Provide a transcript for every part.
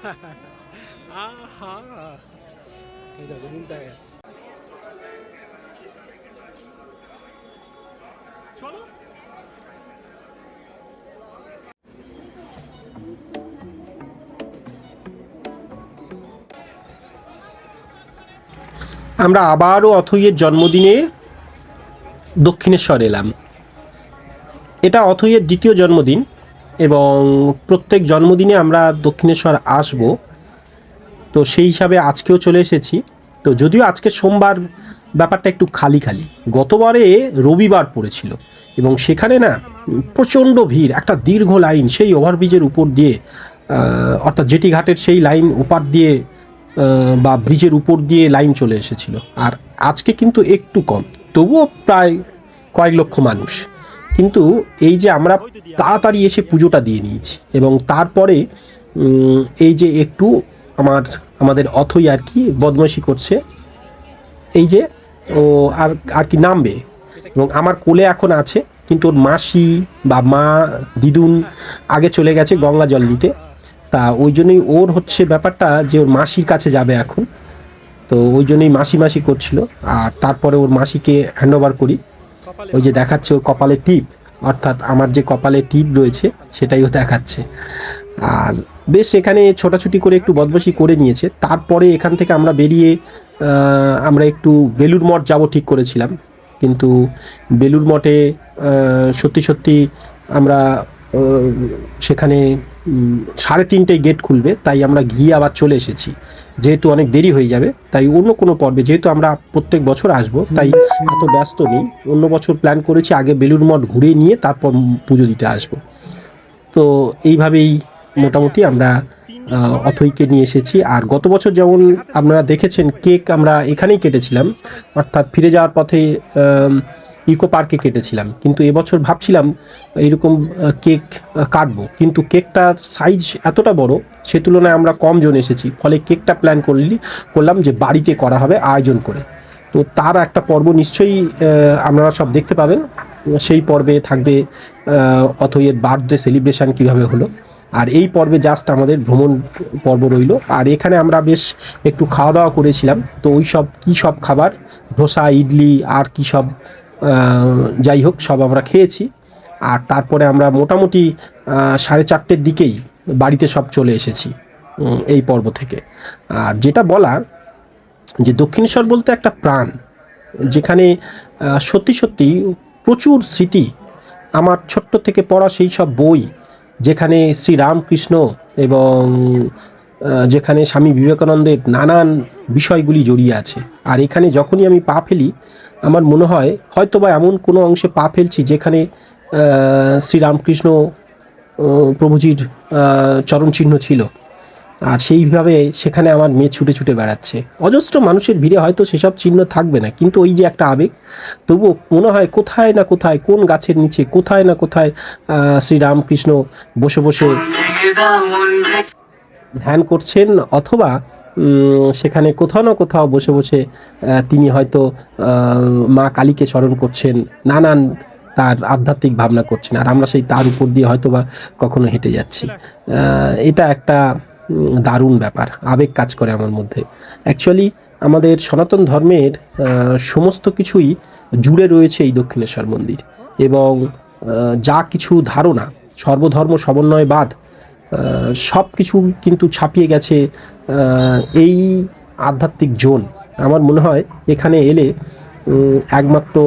আহা! এই দেখো উল্টা গেছে। চলো। আমরা আবারও অথৈয়ের জন্মদিনে দক্ষিণেশ্বর এলাম। এটা অথৈয়ের দ্বিতীয় জন্মদিন এবং প্রত্যেক জন্মদিনে আমরা দক্ষিণেশ্বর আসব। তো সেই হিসাবে আজকেও চলে এসেছি। তো যদিও আজকে সোমবার, ব্যাপারটা একটু খালি খালি। গতবারে রবিবার পড়েছিল এবং সেখানে না প্রচণ্ড ভিড়, একটা দীর্ঘ লাইন সেই ওভারব্রিজের উপর দিয়ে, অর্থাৎ জেটি ঘাটের সেই লাইন ওপার দিয়ে বা ব্রিজের উপর দিয়ে লাইন চলে এসেছিল। আর আজকে কিন্তু একটু কম, তবুও প্রায় কয়েক লক্ষ মানুষ। কিন্তু এই যে আমরা তাড়াতাড়ি এসে পুজোটা দিয়ে নিয়েছি এবং তারপরে এই যে একটু আমাদের অথই আর কি বদমাইশি করছে, এই যে ও আর কি নামবে এবং আমার কোলে এখন আছে, কিন্তু ওর মাসি বা মা দিদুন আগে চলে গেছে গঙ্গা জল নিতে। তা ওই জন্যই ওর হচ্ছে ব্যাপারটা যে ওর মাসির কাছে যাবে এখন। তো ওই জন্যই মাসি মাসি করছিল। আর তারপরে ওর মাসিকে হ্যান্ড ওভার করি। ওই যে দেখাচ্ছে ওর কপালে টিপ, অর্থাৎ আমার যে কপালে টিপ রয়েছে সেটাইও দেখাচ্ছে। আর বেশ এখানে ছোটাছুটি করে একটু বদমাশি করে নিয়েছে। তারপরে এখান থেকে আমরা বেরিয়ে আমরা একটু বেলুর মঠ যাব ঠিক করেছিলাম, কিন্তু বেলুর মঠে সত্যি সত্যি আমরা সেখানে 3:30টায় গেট খুলবে, তাই আমরা গিয়ে আবার চলে এসেছি। যেহেতু অনেক দেরি হয়ে যাবে, তাই অন্য কোনো পর্বে, যেহেতু আমরা প্রত্যেক বছর আসব, তাই এত ব্যস্ত নেই। অন্য বছর প্ল্যান করেছি আগে বেলুর মঠ ঘুরে নিয়ে তারপর পুজো দিতে আসব। তো এইভাবেই মোটামুটি আমরা অথৈকে নিয়ে এসেছি। আর গত বছর যেমন আপনারা দেখেছেন, কেক আমরা এখানেই কেটেছিলাম, অর্থাৎ ফিরে যাওয়ার পথে ইকো পার্কে কেটেছিলাম। কিন্তু এবছর ভাবছিলাম এইরকম কেক কাটবো, কিন্তু কেকটার সাইজ এতটা বড়, সে তুলনায় আমরা কম জন এসেছি, ফলে কেকটা প্ল্যান করলাম যে বাড়িতে করা হবে আয়োজন করে। তো তার একটা পর্ব নিশ্চয়ই আপনারা সব দেখতে পাবেন। সেই পর্বে থাকবে অথৈয়ের বার্থডে সেলিব্রেশন কীভাবে হলো, আর এই পর্বে জাস্ট আমাদের ভ্রমণ পর্ব রইল। আর এখানে আমরা বেশ একটু খাওয়া দাওয়া করেছিলাম। তো ওই সব কী সব খাবার, ধোসা, ইডলি আর কী সব, যাই হোক সব আমরা খেয়েছি। আর তারপরে আমরা মোটামুটি 4:30টার দিকেই বাড়িতে সব চলে এসেছি এই পর্ব থেকে। আর যেটা বলার, যে দক্ষিণেশ্বর বলতে একটা প্রাণ, যেখানে সত্যি সত্যি প্রচুর স্মৃতি, আমার ছোট্ট থেকে পড়া সেই সব বই, যেখানে শ্রীরামকৃষ্ণ এবং যেখানে স্বামী বিবেকানন্দের নানান বিষয়গুলি জড়িয়ে আছে। আর এখানে যখনই আমি পা ফেলি, আমার মনে হয় হয়তো বা এমন কোনো অংশে পা ফেলছি যেখানে শ্রীরামকৃষ্ণ প্রভুজির চরণ চিহ্ন ছিল। আর সেইভাবে সেখানে আমার মেয়ে ছুটে ছুটে বেড়াচ্ছে। অজস্র মানুষের ভিড়ে হয়তো সেসব চিহ্ন থাকবে না, কিন্তু ওই যে একটা আবেগ, তবুও মনে হয় কোথায় না কোথায়, কোন গাছের নিচে, কোথায় না কোথায় শ্রীরামকৃষ্ণ বসে বসে ধ্যান করছেন, অথবা সেখানে কোথাও না কোথাও বসে বসে তিনি হয়তো মা কালীকে স্মরণ করছেন, নানান তার আধ্যাত্মিক ভাবনা করছেন, আর আমরা সেই তার উপর দিয়ে হয়তো বা কখনো হেঁটে যাচ্ছি। এটা একটা দারুণ ব্যাপার, আবেগ কাজ করে আমার মধ্যে। অ্যাকচুয়ালি আমাদের সনাতন ধর্মের সমস্ত কিছুই জুড়ে রয়েছে এই দক্ষিণেশ্বর মন্দির, এবং যা কিছু ধারণা, সর্বধর্ম সমন্বয়বাদ, সব কিছু কিন্তু ছাপিয়ে গেছে এই আধ্যাত্মিক জোন। আমার মনে হয় এখানে এলে একমাত্র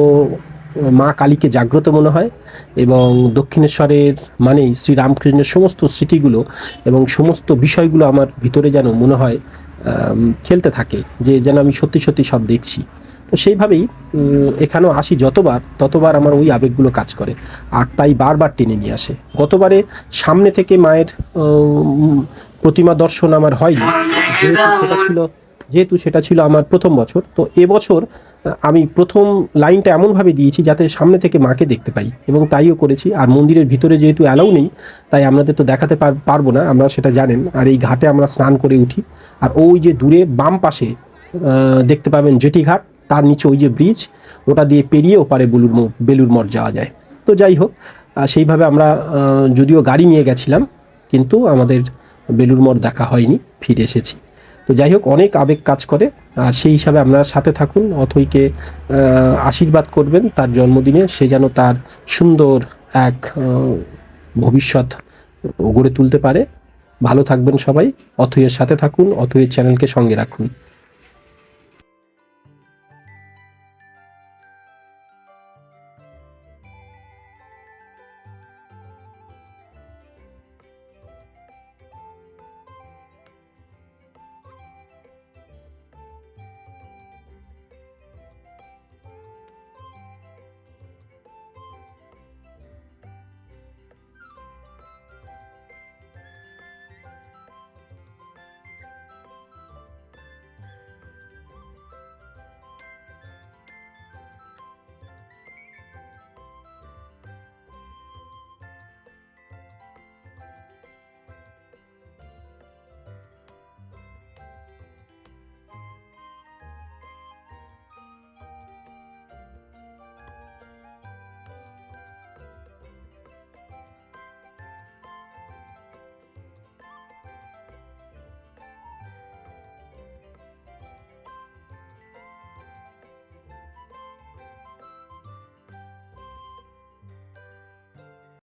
মা কালীকে জাগ্রত মনে হয়, এবং দক্ষিণেশ্বরের মানেই শ্রীরামকৃষ্ণের সমস্ত স্মৃতিগুলো এবং সমস্ত বিষয়গুলো আমার ভিতরে যেন মনে হয় খেলতে থাকে, যে যেন আমি সত্যি সত্যি সব দেখছি। তো সেইভাবেই এখানেও আসি যতবার, ততবার আমার ওই আবেগগুলো কাজ করে, আর তাই বারবার টেনে নিয়ে আসে। গতবারে সামনে থেকে মায়ের প্রতিমা দর্শন আমার হয়নি, যেহেতু সেটা ছিল আমার প্রথম বছর। তো এবছর আমি প্রথম লাইনটা এমনভাবে দিয়েছি যাতে সামনে থেকে মাকে দেখতে পাই, এবং তাইও করেছি। আর মন্দিরের ভিতরে যেহেতু অ্যালাউ নেই, তাই আপনাদের তো দেখাতে পারবো না, আমরা সেটা জানেন। আর এই ঘাটে আমরা স্নান করে উঠি, আর ওই যে দূরে বাম পাশে দেখতে পাবেন জেটি ঘাট, তার নিচে ওই যে ব্রিজ, ওটা দিয়ে পেরিয়ে ওপারে বেলুর মঠ যাওয়া যায়। তো যাই হোক, সেইভাবে আমরা যদিও গাড়ি নিয়ে গেছিলাম, কিন্তু আমাদের বেলুড় মঠ দেখা হয়নি, ফিরে এসেছি। তো যাই হোক, অনেক আবেগ কাজ করে, আর সেই হিসাবে আপনারা সাথে থাকুন, অথৈকে আশীর্বাদ করবেন তার জন্মদিনে, সে যেন তার সুন্দর এক ভবিষ্যৎ গড়ে তুলতে পারে। ভালো থাকবেন সবাই, অথৈয়ের সাথে থাকুন, অথৈয়ের চ্যানেলকে সঙ্গে রাখুন।